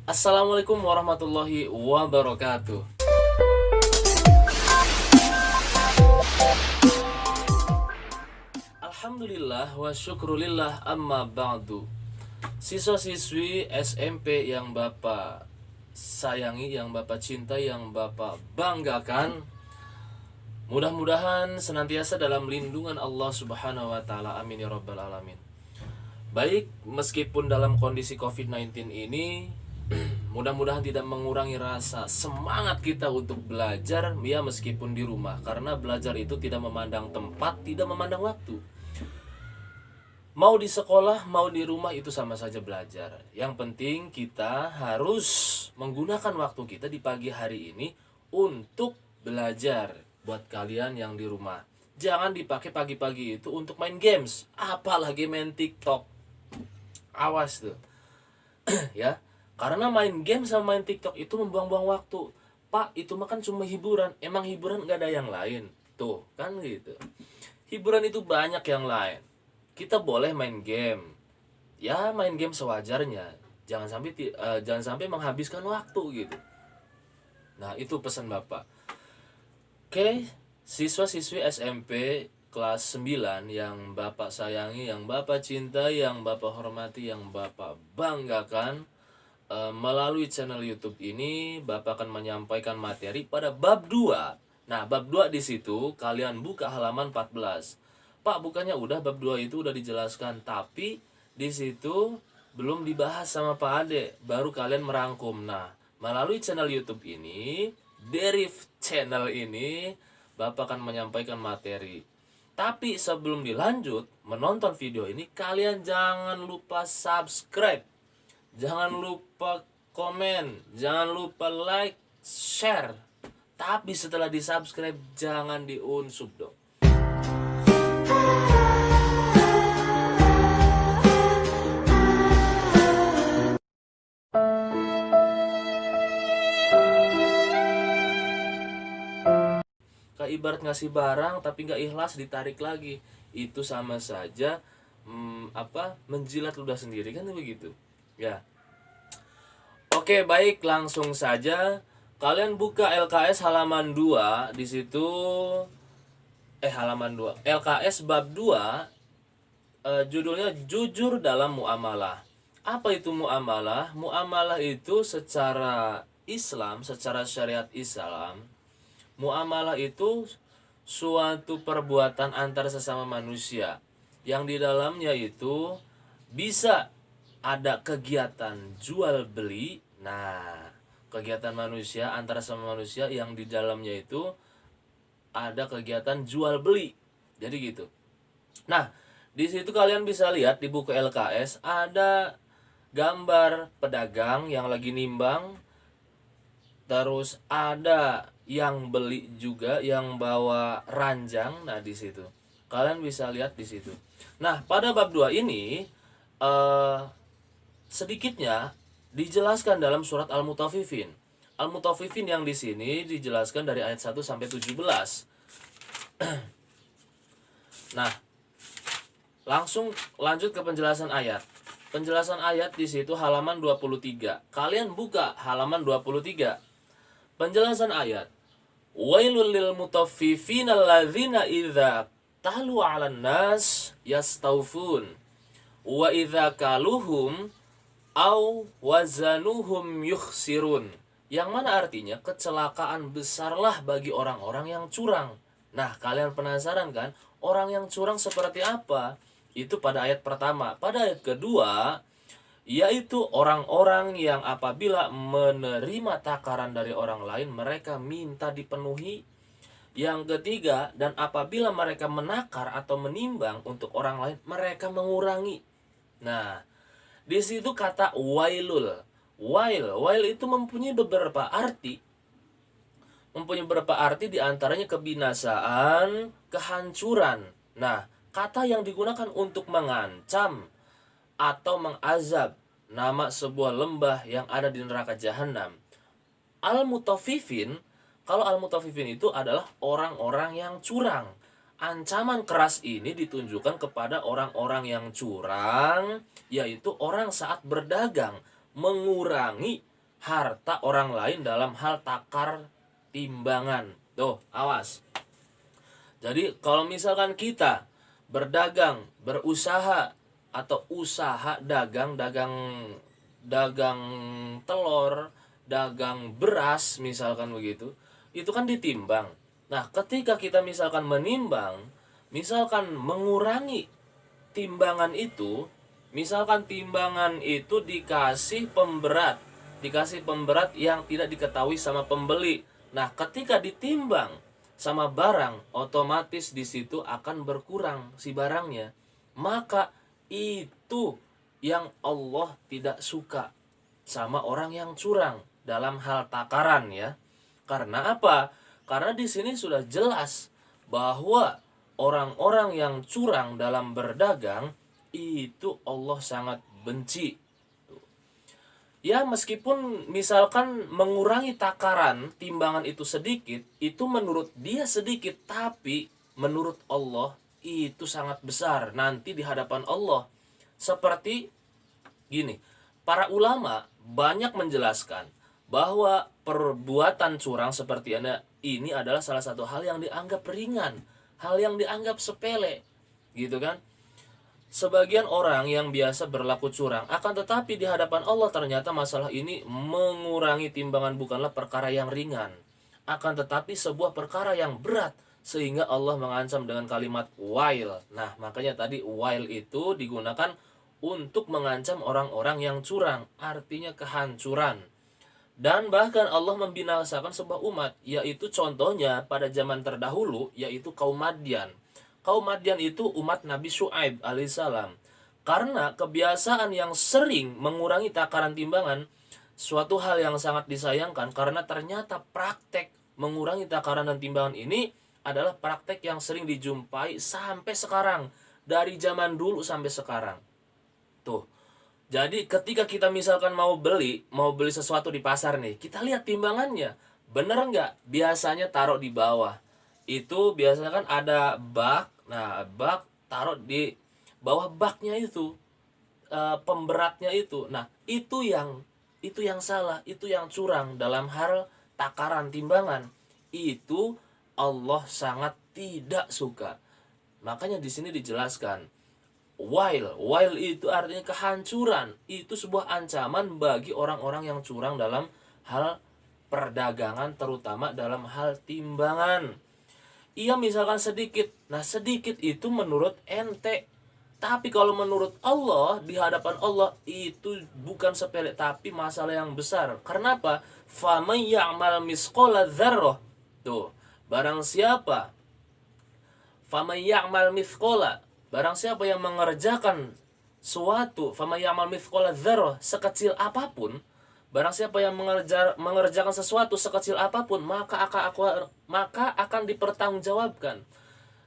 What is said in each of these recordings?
Assalamualaikum warahmatullahi wabarakatuh. Alhamdulillah wa syukrulillah amma ba'du. Siswa-siswi SMP yang Bapak sayangi, yang Bapak cinta, yang Bapak banggakan, mudah-mudahan senantiasa dalam lindungan Allah Subhanahu wa taala. Amin ya rabbal alamin. Baik, meskipun dalam kondisi COVID-19 ini mudah-mudahan tidak mengurangi rasa semangat kita untuk belajar ya meskipun di rumah, karena belajar itu tidak memandang tempat, tidak memandang waktu. Mau di sekolah, mau di rumah itu sama saja belajar. Yang penting kita harus menggunakan waktu kita di pagi hari ini untuk belajar. Buat kalian yang di rumah, jangan dipakai pagi-pagi itu untuk main games, apalagi main TikTok. Awas tuh. Ya, karena main game sama main TikTok itu membuang-buang waktu. Pak, itu mah kan cuma hiburan. Emang hiburan gak ada yang lain? Tuh, kan gitu. Hiburan itu banyak yang lain. Kita boleh main game. Ya, main game sewajarnya. Jangan sampai menghabiskan waktu gitu. Nah, itu pesan Bapak. Oke, siswa-siswi SMP kelas 9 yang Bapak sayangi, yang Bapak cintai, yang Bapak hormati, yang Bapak banggakan, melalui channel YouTube ini Bapak akan menyampaikan materi pada bab 2. Nah, bab 2 di situ kalian buka halaman 14. Pak, bukannya udah bab 2 itu udah dijelaskan, tapi di situ belum dibahas sama Pak Ade, baru kalian merangkum. Nah, melalui channel YouTube ini, Derif channel ini, Bapak akan menyampaikan materi. Tapi sebelum dilanjut menonton video ini, kalian jangan lupa subscribe. Jangan lupa komen, jangan lupa like, share. Tapi setelah di-subscribe jangan diunsub dong. Kayak ibarat ngasih barang tapi nggak ikhlas ditarik lagi, itu sama saja menjilat ludah sendiri, kan begitu ya. Oke, baik, langsung saja kalian buka LKS halaman 2 di situ. Halaman 2 LKS bab 2, judulnya jujur dalam muamalah. Apa itu muamalah? Muamalah itu secara Islam, secara syariat Islam, muamalah itu suatu perbuatan antar sesama manusia yang di dalamnya itu bisa ada kegiatan jual beli. Nah, kegiatan manusia antara sama manusia yang di dalamnya itu ada kegiatan jual beli. Jadi gitu. Nah, di situ kalian bisa lihat di buku LKS ada gambar pedagang yang lagi nimbang. Terus ada yang beli juga yang bawa ranjang. Nah, di situ kalian bisa lihat di situ. Nah, pada bab 2 ini sedikitnya dijelaskan dalam surat Al-Mutaffifin. Al-Mutaffifin yang di sini dijelaskan dari ayat 1 sampai 17. Nah, langsung lanjut ke penjelasan ayat. Penjelasan ayat di situ halaman 23. Kalian buka halaman 23. Penjelasan ayat. Wailul lil mutaffifin alladzina idza talu 'alan nas yastaufun wa idza kaluhum au wazanuhum yukhsirun. Yang mana artinya kecelakaan besarlah bagi orang-orang yang curang. Nah, kalian penasaran kan orang yang curang seperti apa? Itu pada ayat pertama. Pada ayat kedua, yaitu orang-orang yang apabila menerima takaran dari orang lain mereka minta dipenuhi. Yang ketiga, dan apabila mereka menakar atau menimbang untuk orang lain mereka mengurangi. Nah, di situ kata wailul. Wail itu mempunyai beberapa arti. Mempunyai beberapa arti diantaranya kebinasaan, kehancuran. Nah, kata yang digunakan untuk mengancam atau mengazab nama sebuah lembah yang ada di neraka jahanam. Al-Mutaffifin, kalau Al-Mutaffifin itu adalah orang-orang yang curang. Ancaman keras ini ditunjukkan kepada orang-orang yang curang, yaitu orang saat berdagang mengurangi harta orang lain dalam hal takar timbangan. Tuh, awas. Jadi kalau misalkan kita berdagang, berusaha atau usaha dagang telur, dagang beras misalkan begitu, itu kan ditimbang. Nah, ketika kita misalkan menimbang, misalkan mengurangi timbangan itu, misalkan timbangan itu dikasih pemberat yang tidak diketahui sama pembeli. Nah, ketika ditimbang sama barang, otomatis di situ akan berkurang si barangnya. Maka itu yang Allah tidak suka sama orang yang curang dalam hal takaran ya. Karena apa? Karena di sini sudah jelas bahwa orang-orang yang curang dalam berdagang itu Allah sangat benci. Ya, meskipun misalkan mengurangi takaran timbangan itu sedikit, itu menurut dia sedikit, tapi menurut Allah itu sangat besar nanti di hadapan Allah. Seperti gini, para ulama banyak menjelaskan bahwa perbuatan curang seperti ini adalah salah satu hal yang dianggap ringan, hal yang dianggap sepele, gitu kan? Sebagian orang yang biasa berlaku curang, akan tetapi di hadapan Allah ternyata masalah ini mengurangi timbangan bukanlah perkara yang ringan, akan tetapi sebuah perkara yang berat, sehingga Allah mengancam dengan kalimat wail. Nah, makanya tadi wail itu digunakan untuk mengancam orang-orang yang curang, artinya kehancuran. Dan bahkan Allah membinasakan sebuah umat, yaitu contohnya pada zaman terdahulu, yaitu kaum Madian. Kaum Madian itu umat Nabi Syuaib alaihissalam. Karena kebiasaan yang sering mengurangi takaran timbangan, suatu hal yang sangat disayangkan karena ternyata praktek mengurangi takaran dan timbangan ini adalah praktek yang sering dijumpai sampai sekarang, dari zaman dulu sampai sekarang. Tuh. Jadi ketika kita misalkan mau beli sesuatu di pasar nih, kita lihat timbangannya. Bener nggak? Biasanya taruh di bawah. Itu biasanya kan ada bak. Nah, bak taruh di bawah baknya itu, pemberatnya itu. Nah, itu yang salah, itu yang curang dalam hal takaran timbangan. Itu Allah sangat tidak suka. Makanya di sini dijelaskan wail itu artinya kehancuran. Itu sebuah ancaman bagi orang-orang yang curang dalam hal perdagangan, terutama dalam hal timbangan. Ia misalkan sedikit, nah sedikit itu menurut ente, tapi kalau menurut Allah, di hadapan Allah itu bukan sepele, tapi masalah yang besar. Karena apa? Faman ya'mal misqala dzarrah. Tuh, barang siapa faman ya'mal misqala, barang siapa yang mengerjakan suatu, faman ya'mal misqala dzarrah, sekecil apapun, barang siapa yang mengerjakan sesuatu sekecil apapun, maka akan dipertanggungjawabkan.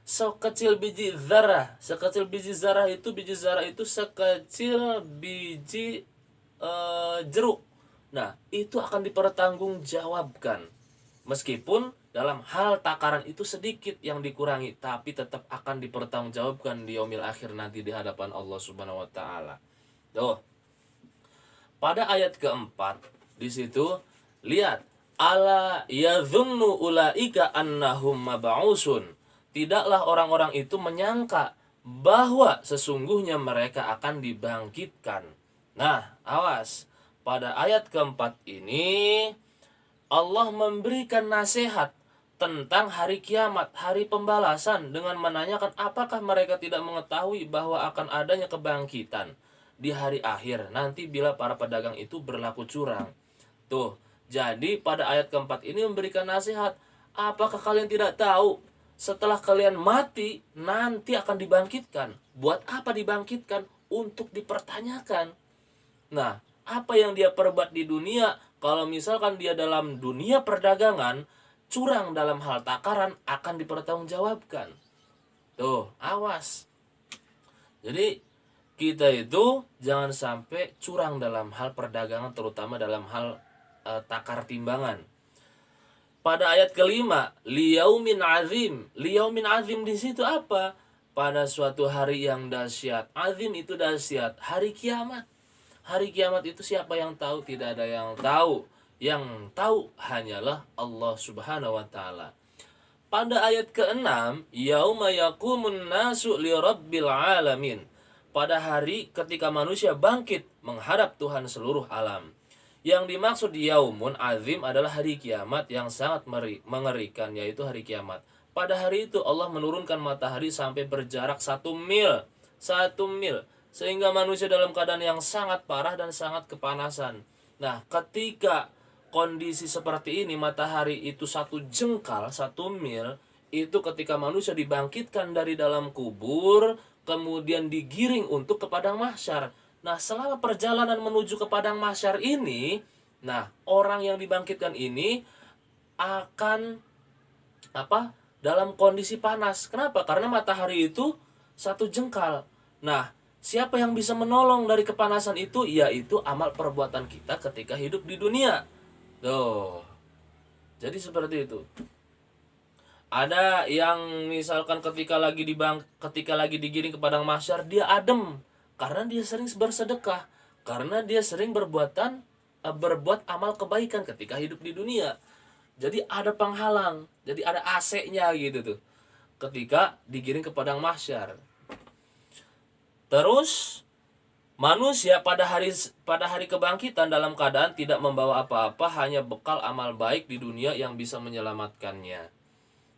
Sekecil biji zarah itu sekecil biji jeruk. Nah, itu akan dipertanggungjawabkan. Meskipun dalam hal takaran itu sedikit yang dikurangi, tapi tetap akan dipertanggungjawabkan di yaumil akhir nanti di hadapan Allah Subhanahu wa taala. Tuh. Pada ayat keempat di situ lihat, ala yadhunnu ulaika annahum mab'usun. Tidaklah orang-orang itu menyangka bahwa sesungguhnya mereka akan dibangkitkan. Nah, awas. Pada ayat keempat ini Allah memberikan nasihat tentang hari kiamat, hari pembalasan, dengan menanyakan apakah mereka tidak mengetahui bahwa akan adanya kebangkitan di hari akhir nanti bila para pedagang itu berlaku curang. Tuh, jadi pada ayat keempat ini memberikan nasihat, apakah kalian tidak tahu setelah kalian mati nanti akan dibangkitkan? Buat apa dibangkitkan? Untuk dipertanyakan. Nah, apa yang dia perbuat di dunia, kalau misalkan dia dalam dunia perdagangan curang dalam hal takaran, akan dipertanggungjawabkan. Tuh, awas. Jadi kita itu jangan sampai curang dalam hal perdagangan, terutama dalam hal takar timbangan. Pada ayat kelima, liyaumin azim. Liyaumin azim di situ apa? Pada suatu hari yang dahsyat. Azim itu dahsyat, hari kiamat. Hari kiamat itu siapa yang tahu? Tidak ada yang tahu. Yang tahu hanyalah Allah Subhanahu wa taala. Pada ayat ke-6, yauma yaqumun nasu lirabbil alamin. Pada hari ketika manusia bangkit menghadap Tuhan seluruh alam. Yang dimaksud yaumun azim adalah hari kiamat yang sangat mengerikan, yaitu hari kiamat. Pada hari itu Allah menurunkan matahari sampai berjarak 1 mil. 1 mil. Sehingga manusia dalam keadaan yang sangat parah dan sangat kepanasan. Nah, ketika kondisi seperti ini, matahari itu 1 jengkal, 1 mil, itu ketika manusia dibangkitkan dari dalam kubur, kemudian digiring untuk ke padang mahsyar. Nah, selama perjalanan menuju ke padang mahsyar ini, nah, orang yang dibangkitkan ini akan dalam kondisi panas. Kenapa? Karena matahari itu 1 jengkal. Nah, siapa yang bisa menolong dari kepanasan itu? Yaitu amal perbuatan kita ketika hidup di dunia. Tuh. Jadi seperti itu. Ada yang misalkan ketika lagi digiring ke padang mahsyar, dia adem karena dia sering bersedekah, karena dia sering berbuat amal kebaikan ketika hidup di dunia. Jadi ada penghalang, jadi ada AC-nya gitu tuh ketika digiring ke padang mahsyar. Terus manusia pada hari kebangkitan dalam keadaan tidak membawa apa-apa, hanya bekal amal baik di dunia yang bisa menyelamatkannya.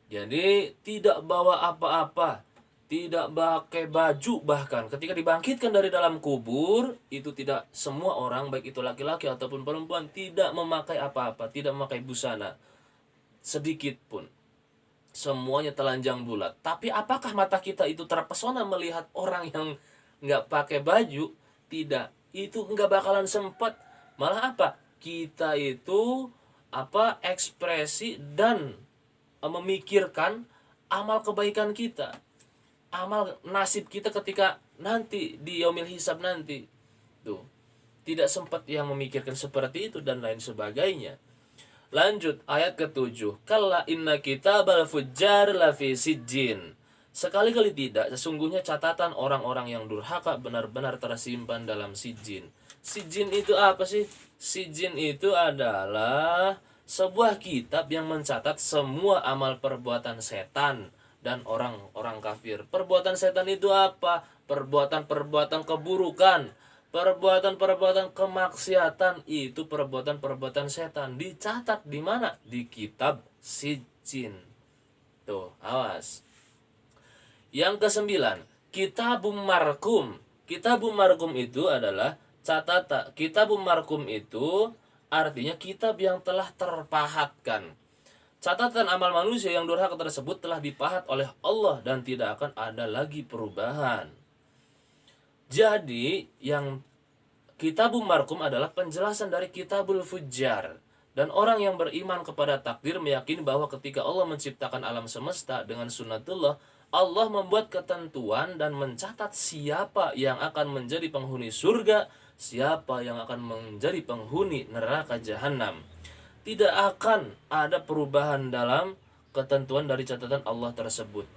Jadi tidak bawa apa-apa, tidak pakai baju, bahkan ketika dibangkitkan dari dalam kubur, itu tidak semua orang, baik itu laki-laki ataupun perempuan, tidak memakai apa-apa, tidak memakai busana sedikit pun. Semuanya telanjang bulat. Tapi apakah mata kita itu terpesona melihat orang yang nggak pakai baju? Tidak, itu nggak bakalan sempat. Malah apa? Kita itu ekspresi dan memikirkan amal kebaikan kita, amal nasib kita ketika nanti di yaumil hisab nanti. Tuh, tidak sempat yang memikirkan seperti itu dan lain sebagainya. Lanjut ayat ke-7. Kalla inna kitabal fujjar lafi sijjin. Sekali-kali tidak, sesungguhnya catatan orang-orang yang durhaka benar-benar tersimpan dalam sijjin. Sijjin itu apa sih? Sijjin itu adalah sebuah kitab yang mencatat semua amal perbuatan setan dan orang-orang kafir. Perbuatan setan itu apa? Perbuatan-perbuatan keburukan, perbuatan-perbuatan kemaksiatan, itu perbuatan-perbuatan setan. Dicatat di mana? Di kitab Sijjin. Tuh, awas. Yang ke-9, Kitabum Markum. Kitabum Markum itu adalah catatan. Kitabum Markum itu artinya kitab yang telah terpahatkan. Catatan amal manusia yang durhaka tersebut telah dipahat oleh Allah dan tidak akan ada lagi perubahan. Jadi yang Kitabul Markum adalah penjelasan dari Kitabul Fujjar. Dan orang yang beriman kepada takdir meyakini bahwa ketika Allah menciptakan alam semesta dengan sunnatullah, Allah membuat ketentuan dan mencatat siapa yang akan menjadi penghuni surga, siapa yang akan menjadi penghuni neraka jahanam. Tidak akan ada perubahan dalam ketentuan dari catatan Allah tersebut.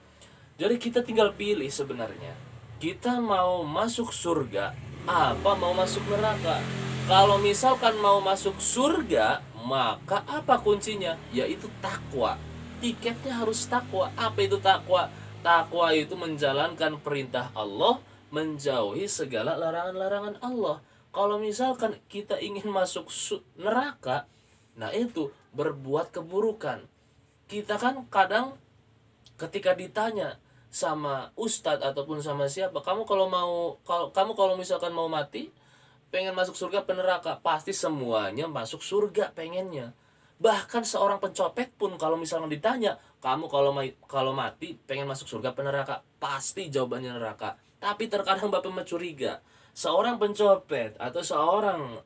Jadi kita tinggal pilih sebenarnya. Kita mau masuk surga, apa mau masuk neraka. Kalau misalkan mau masuk surga, maka apa kuncinya? Yaitu takwa. Tiketnya harus takwa. Apa itu takwa? Takwa itu menjalankan perintah Allah, menjauhi segala larangan-larangan Allah. Kalau misalkan kita ingin masuk neraka, nah itu berbuat keburukan. Kita kan kadang ketika ditanya sama ustadz ataupun sama siapa, kamu kalau misalkan mau mati, pengen masuk surga apa neraka? Pasti semuanya masuk surga pengennya. Bahkan seorang pencopet pun kalau misalnya ditanya, kamu kalau mati pengen masuk surga apa neraka? Pasti jawabannya neraka. Tapi terkadang Bapak mencuriga, seorang pencopet atau seorang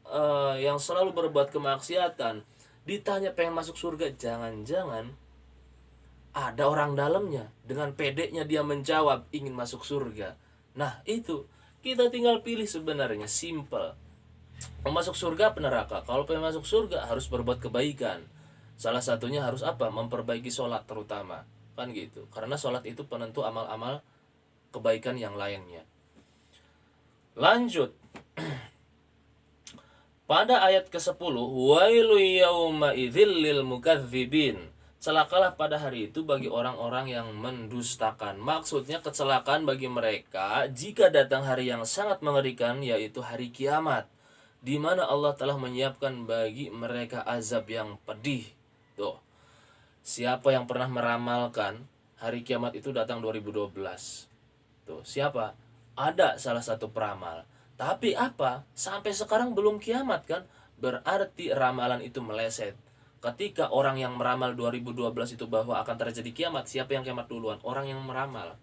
yang selalu berbuat kemaksiatan ditanya pengen masuk surga, jangan-jangan ada orang dalamnya dengan pedenya dia menjawab ingin masuk surga. Nah itu kita tinggal pilih sebenarnya, simple. Mau masuk surga apa neraka? Kalau pengen masuk surga harus berbuat kebaikan. Salah satunya harus apa? Memperbaiki sholat terutama. Kan gitu. Karena sholat itu penentu amal-amal kebaikan yang lainnya. Lanjut. Pada ayat ke-10, wailu yauma idzil lil mukadzibin. Celakalah pada hari itu bagi orang-orang yang mendustakan. Maksudnya kecelakaan bagi mereka jika datang hari yang sangat mengerikan, yaitu hari kiamat, di mana Allah telah menyiapkan bagi mereka azab yang pedih. Tuh. Siapa yang pernah meramalkan hari kiamat itu datang 2012? Tuh, siapa? Ada salah satu peramal. Tapi apa? Sampai sekarang belum kiamat kan? Berarti ramalan itu meleset. Ketika orang yang meramal 2012 itu bahwa akan terjadi kiamat, siapa yang kiamat duluan? Orang yang meramal.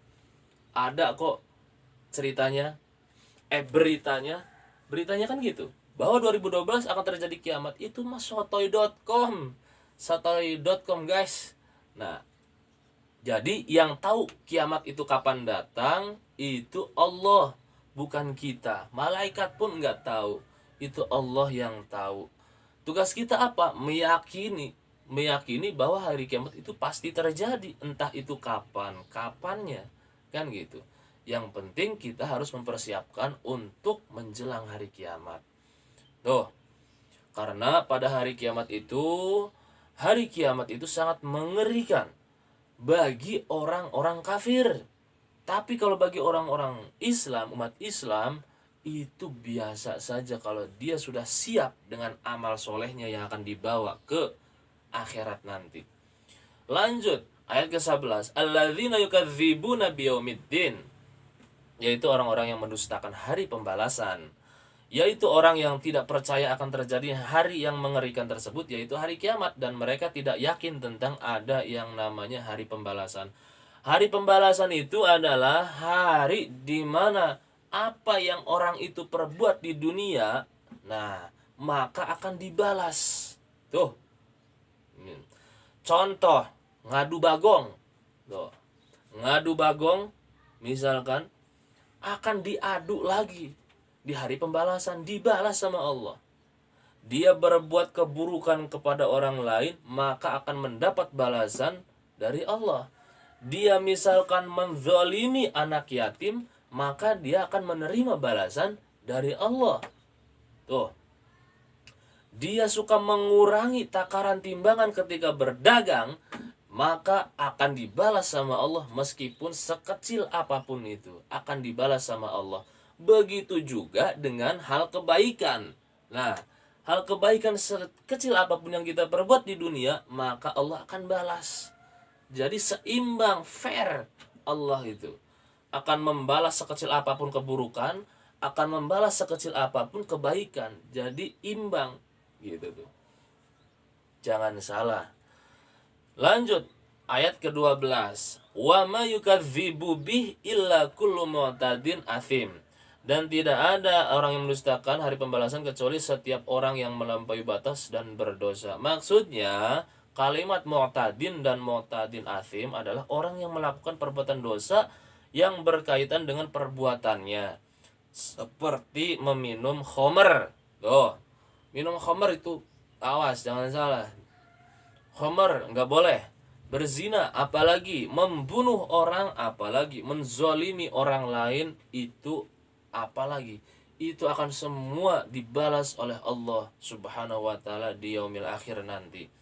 Ada kok ceritanya, beritanya. Beritanya kan gitu. Bahwa 2012 akan terjadi kiamat. Itu mah sotoy.com. Sotoy.com guys. Nah, jadi yang tahu kiamat itu kapan datang itu Allah, bukan kita. Malaikat pun nggak tahu. Itu Allah yang tahu. Tugas kita apa? Meyakini bahwa hari kiamat itu pasti terjadi. Entah itu kapannya. Kan gitu. Yang penting kita harus mempersiapkan untuk menjelang hari kiamat. Tuh. Karena pada hari kiamat itu sangat mengerikan bagi orang-orang kafir. Tapi kalau bagi orang-orang Islam, umat Islam, itu biasa saja kalau dia sudah siap dengan amal solehnya yang akan dibawa ke akhirat nanti. Lanjut, ayat ke-11. Alladzina yukadzibuna biyaumiddin. Yaitu orang-orang yang mendustakan hari pembalasan. Yaitu orang yang tidak percaya akan terjadi hari yang mengerikan tersebut, yaitu hari kiamat. Dan mereka tidak yakin tentang ada yang namanya hari pembalasan. Hari pembalasan itu adalah hari di mana apa yang orang itu perbuat di dunia, nah, maka akan dibalas. Tuh. Contoh, ngadu bagong. Tuh. Ngadu bagong misalkan akan diadu lagi di hari pembalasan, dibalas sama Allah. Dia berbuat keburukan kepada orang lain, maka akan mendapat balasan dari Allah. Dia misalkan menzalimi anak yatim, maka dia akan menerima balasan dari Allah. Tuh. Dia suka mengurangi takaran timbangan ketika berdagang, maka akan dibalas sama Allah meskipun sekecil apapun itu, akan dibalas sama Allah. Begitu juga dengan hal kebaikan. Nah, hal kebaikan sekecil apapun yang kita perbuat di dunia, maka Allah akan balas. Jadi seimbang, fair. Allah itu akan membalas sekecil apapun keburukan, akan membalas sekecil apapun kebaikan. Jadi imbang gitu tuh. Jangan salah. Lanjut, ayat ke-12. Wa ma yukadzibu bih illa kullu mu'tadin athim. Dan tidak ada orang yang mendustakan hari pembalasan kecuali setiap orang yang melampaui batas dan berdosa. Maksudnya, kalimat mu'tadin dan mu'tadin athim adalah orang yang melakukan perbuatan dosa yang berkaitan dengan perbuatannya. Seperti meminum khamr. Tuh, minum khamr itu awas, jangan salah. Khamr nggak boleh. Berzina, apalagi membunuh orang, apalagi menzalimi orang lain, itu apalagi. Itu akan semua dibalas oleh Allah Subhanahu wa taala di yaumil akhir nanti.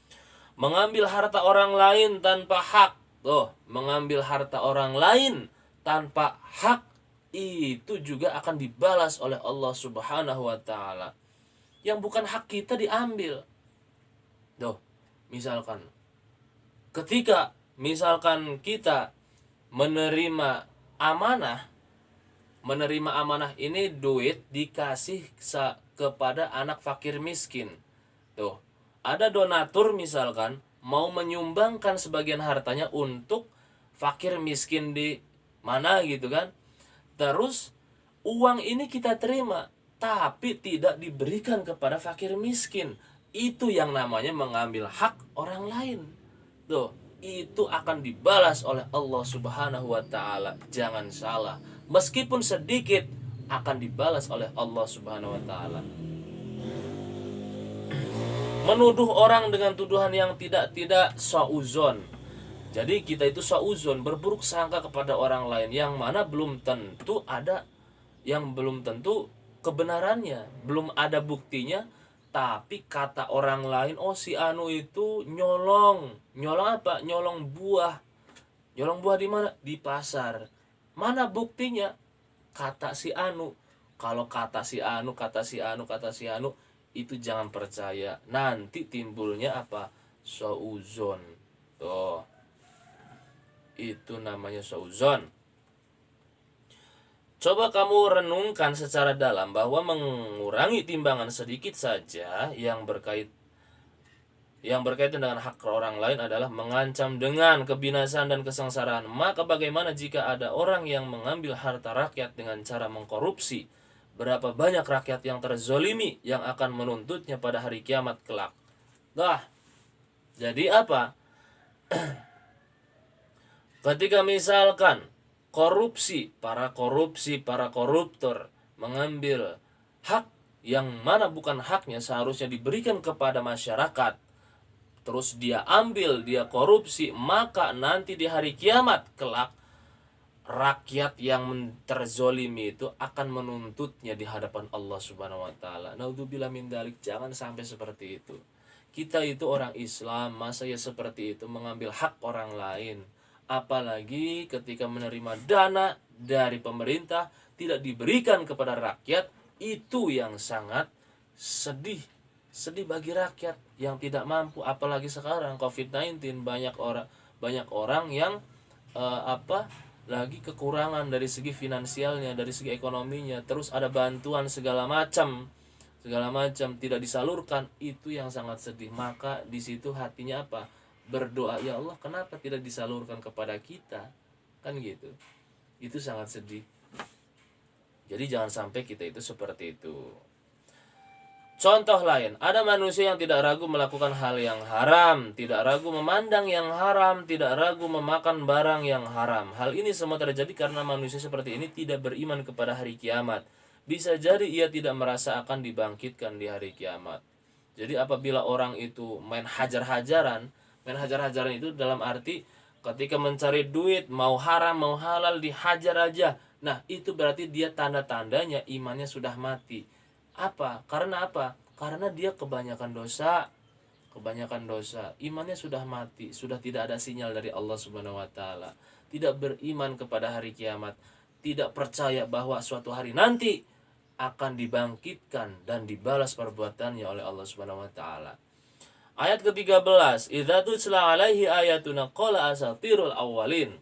Mengambil harta orang lain tanpa hak. Tuh, mengambil harta orang lain tanpa hak itu juga akan dibalas oleh Allah Subhanahu wa taala. Yang bukan hak kita diambil. Tuh, misalkan ketika misalkan kita menerima amanah ini duit dikasih kepada anak fakir miskin. Tuh, ada donatur misalkan mau menyumbangkan sebagian hartanya untuk fakir miskin di mana gitu kan. Terus uang ini kita terima tapi tidak diberikan kepada fakir miskin. Itu yang namanya mengambil hak orang lain. Tuh, itu akan dibalas oleh Allah Subhanahu wa taala. Jangan salah. Meskipun sedikit akan dibalas oleh Allah Subhanahu wa taala. Menuduh orang dengan tuduhan yang tidak sauzon. Jadi kita itu sauzon, berburuk sangka kepada orang lain yang mana belum tentu ada, yang belum tentu kebenarannya, belum ada buktinya, Tapi kata orang lain, oh si anu itu nyolong. Nyolong apa? Nyolong buah. Nyolong buah di mana? Di pasar. Mana buktinya? Kata si anu. Kalau kata si anu, kata si anu, kata si anu, itu jangan percaya. Nanti timbulnya apa? Suudzon. Tuh. Itu namanya suudzon. Coba kamu renungkan secara dalam bahwa mengurangi timbangan sedikit saja yang berkaitan dengan hak orang lain adalah mengancam dengan kebinasaan dan kesengsaraan. Maka bagaimana jika ada orang yang mengambil harta rakyat dengan cara mengkorupsi? Berapa banyak rakyat yang terzolimi yang akan menuntutnya pada hari kiamat kelak? Nah, jadi apa? Ketika misalkan para koruptor mengambil hak yang mana bukan haknya seharusnya diberikan kepada masyarakat, terus dia ambil, dia korupsi, maka nanti di hari kiamat kelak rakyat yang terzolimi itu akan menuntutnya di hadapan Allah Subhanahu wa taala. Naudzubillah min dzalik, jangan sampai seperti itu. Kita itu orang Islam, masa ya seperti itu mengambil hak orang lain? Apalagi ketika menerima dana dari pemerintah tidak diberikan kepada rakyat, itu yang sangat sedih. Sedih bagi rakyat yang tidak mampu, apalagi sekarang COVID-19 banyak orang yang lagi kekurangan dari segi finansialnya, dari segi ekonominya, terus ada bantuan segala macam tidak disalurkan, itu yang sangat sedih. Maka di situ hatinya apa? Berdoa, ya Allah, kenapa tidak disalurkan kepada kita? Kan gitu. Itu sangat sedih. Jadi jangan sampai kita itu seperti itu. Contoh lain, ada manusia yang tidak ragu melakukan hal yang haram, tidak ragu memandang yang haram, tidak ragu memakan barang yang haram. Hal ini semua terjadi karena manusia seperti ini tidak beriman kepada hari kiamat. Bisa jadi ia tidak merasa akan dibangkitkan di hari kiamat. Jadi apabila orang itu main hajar-hajaran itu dalam arti ketika mencari duit, mau haram, mau halal, dihajar aja. Nah, itu berarti dia tanda-tandanya imannya sudah mati. Karena apa? Karena dia kebanyakan dosa. Imannya sudah mati, sudah tidak ada sinyal dari Allah Subhanahu wa taala. Tidak beriman kepada hari kiamat, tidak percaya bahwa suatu hari nanti akan dibangkitkan dan dibalas perbuatannya oleh Allah Subhanahu wa taala. Ayat ke-13, "Idza tutla 'alaihi ayatuna qala asatirul awwalin."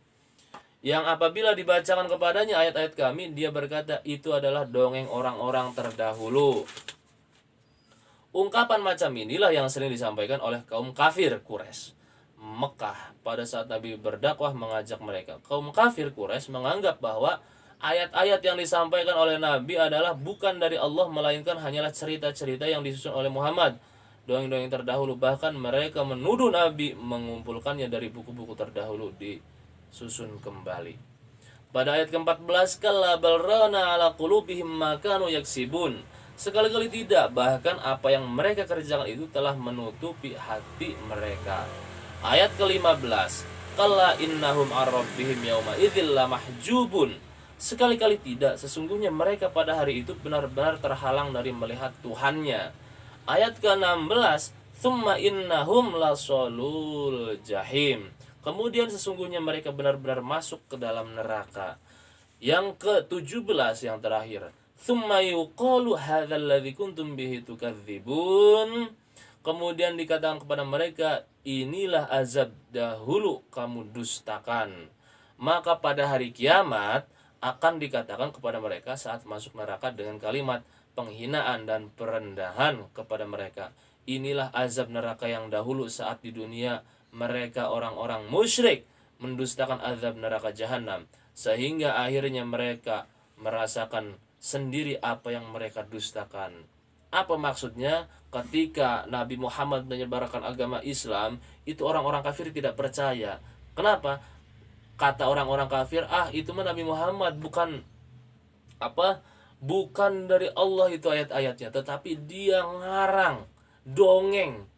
Yang apabila dibacakan kepadanya ayat-ayat kami, dia berkata itu adalah dongeng orang-orang terdahulu. Ungkapan macam inilah yang sering disampaikan oleh kaum kafir Quraisy Mekah pada saat Nabi berdakwah mengajak mereka. Kaum kafir Quraisy menganggap bahwa ayat-ayat yang disampaikan oleh Nabi adalah bukan dari Allah, melainkan hanyalah cerita-cerita yang disusun oleh Muhammad, dongeng-dongeng terdahulu. Bahkan mereka menuduh Nabi mengumpulkannya dari buku-buku terdahulu disusun kembali. Pada ayat ke-14, kalla bal rana ala qulubihim ma kanu yaksibun. Sekali-kali tidak, bahkan apa yang mereka kerjakan itu telah menutupi hati mereka. Ayat ke-15, kalla innahum ar-rabbihim yawma idzil lamahjubun. Sekali-kali tidak, sesungguhnya mereka pada hari itu benar-benar terhalang dari melihat Tuhannya. Ayat ke-16, thumma innahum lasolul jahim. Kemudian sesungguhnya mereka benar-benar masuk ke dalam neraka. Yang ke-17 yang terakhir, thumma yuqalu hadzal ladzi kuntum bihi tukadzibun. Kemudian dikatakan kepada mereka, inilah azab dahulu kamu dustakan. Maka pada hari kiamat akan dikatakan kepada mereka saat masuk neraka dengan kalimat penghinaan dan perendahan kepada mereka, inilah azab neraka yang dahulu saat di dunia mereka orang-orang musyrik mendustakan azab neraka jahanam, sehingga akhirnya mereka merasakan sendiri apa yang mereka dustakan. Apa maksudnya? Ketika Nabi Muhammad menyebarkan agama Islam, itu orang-orang kafir tidak percaya. Kenapa? Kata orang-orang kafir, itu mah Nabi Muhammad bukan dari Allah itu ayat-ayatnya, tetapi dia ngarang, dongeng,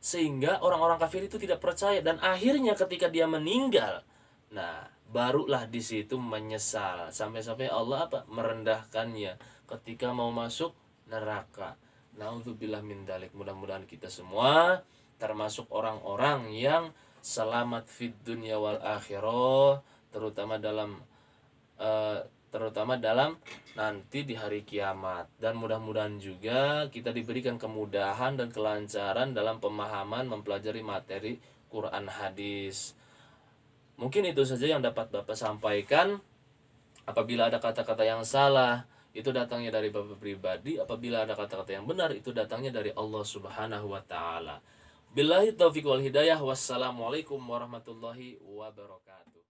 sehingga orang-orang kafir itu tidak percaya. Dan akhirnya ketika dia meninggal, nah barulah di situ menyesal, sampai-sampai Allah merendahkannya ketika mau masuk neraka. Naudzubillah min dalik. Mudah-mudahan kita semua termasuk orang-orang yang selamat fid dunya wal akhirah, terutama dalam eh, terutama dalam nanti di hari kiamat. Dan mudah-mudahan juga kita diberikan kemudahan dan kelancaran dalam pemahaman mempelajari materi Quran hadis. Mungkin itu saja yang dapat Bapak sampaikan. Apabila ada kata-kata yang salah, itu datangnya dari Bapak pribadi. Apabila ada kata-kata yang benar, itu datangnya dari Allah Subhanahu wa taala. Billahi taufiq wal hidayah. Wassalamualaikum warahmatullahi wabarakatuh.